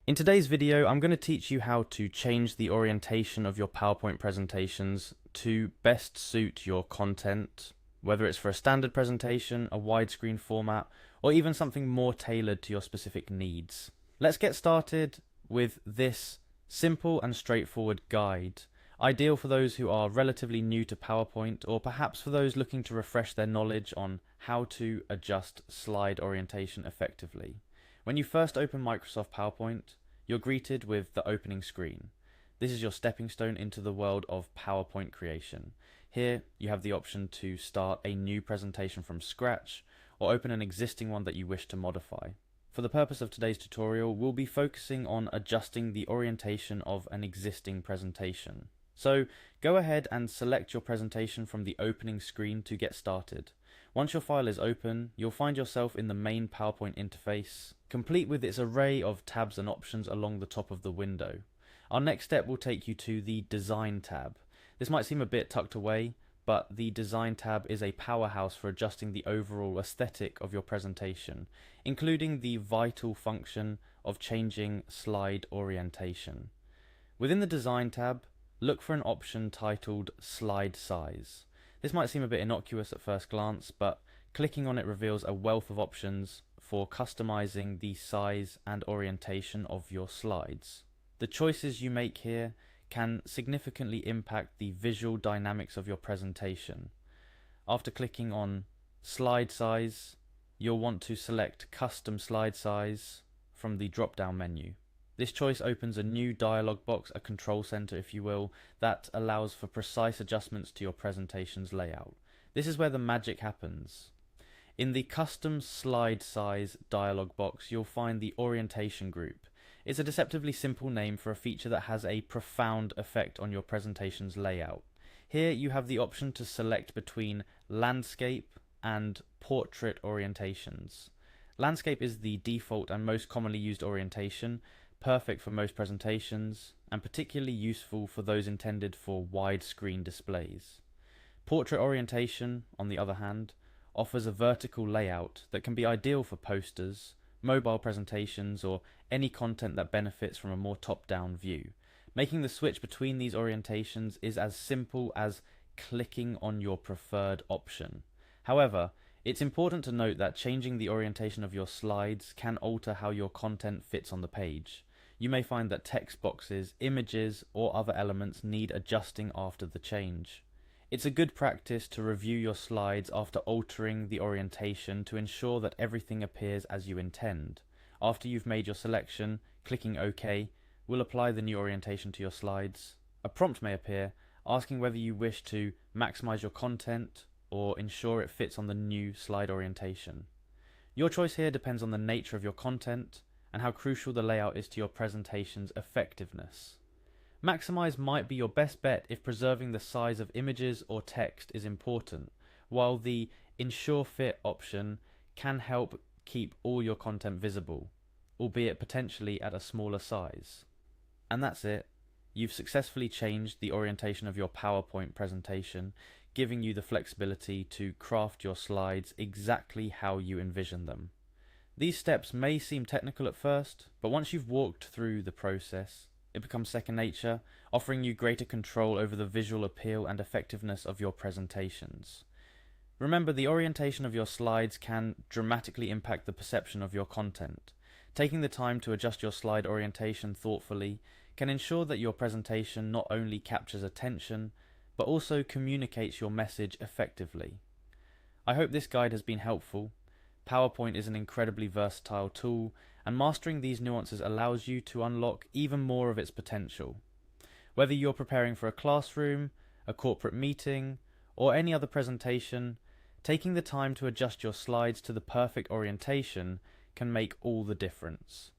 In today's video, I'm going to teach you how to change the orientation of your PowerPoint presentations to best suit your content, whether it's for a standard presentation, a widescreen format, or even something more tailored to your specific needs. Let's get started with this simple and straightforward guide, ideal for those who are relatively new to PowerPoint, or perhaps for those looking to refresh their knowledge on how to adjust slide orientation effectively. When you first open Microsoft PowerPoint, you're greeted with the opening screen. This is your stepping stone into the world of PowerPoint creation. Here, you have the option to start a new presentation from scratch or open an existing one that you wish to modify. For the purpose of today's tutorial, we'll be focusing on adjusting the orientation of an existing presentation. So, go ahead and select your presentation from the opening screen to get started. Once your file is open, you'll find yourself in the main PowerPoint interface, complete with its array of tabs and options along the top of the window. Our next step will take you to the Design tab. This might seem a bit tucked away, but the Design tab is a powerhouse for adjusting the overall aesthetic of your presentation, including the vital function of changing slide orientation. Within the Design tab, look for an option titled Slide Size. This might seem a bit innocuous at first glance, but clicking on it reveals a wealth of options for customizing the size and orientation of your slides. The choices you make here can significantly impact the visual dynamics of your presentation. After clicking on Slide Size, you'll want to select Custom Slide Size from the drop-down menu. This choice opens a new dialog box, a control center if you will, that allows for precise adjustments to your presentation's layout. This is where the magic happens. In the Custom Slide Size dialog box, you'll find the Orientation group. It's a deceptively simple name for a feature that has a profound effect on your presentation's layout. Here you have the option to select between landscape and portrait orientations. Landscape is the default and most commonly used orientation, perfect for most presentations, and particularly useful for those intended for widescreen displays. Portrait orientation, on the other hand, offers a vertical layout that can be ideal for posters, mobile presentations, or any content that benefits from a more top-down view. Making the switch between these orientations is as simple as clicking on your preferred option. However, it's important to note that changing the orientation of your slides can alter how your content fits on the page. You may find that text boxes, images, or other elements need adjusting after the change. It's a good practice to review your slides after altering the orientation to ensure that everything appears as you intend. After you've made your selection, clicking OK will apply the new orientation to your slides. A prompt may appear asking whether you wish to maximize your content or ensure it fits on the new slide orientation. Your choice here depends on the nature of your content and how crucial the layout is to your presentation's effectiveness. Maximize might be your best bet if preserving the size of images or text is important, while the Ensure Fit option can help keep all your content visible, albeit potentially at a smaller size. And that's it. You've successfully changed the orientation of your PowerPoint presentation, giving you the flexibility to craft your slides exactly how you envision them. These steps may seem technical at first, but once you've walked through the process, it becomes second nature, offering you greater control over the visual appeal and effectiveness of your presentations. Remember, the orientation of your slides can dramatically impact the perception of your content. Taking the time to adjust your slide orientation thoughtfully can ensure that your presentation not only captures attention, but also communicates your message effectively. I hope this guide has been helpful. PowerPoint is an incredibly versatile tool, and mastering these nuances allows you to unlock even more of its potential. Whether you're preparing for a classroom, a corporate meeting, or any other presentation, taking the time to adjust your slides to the perfect orientation can make all the difference.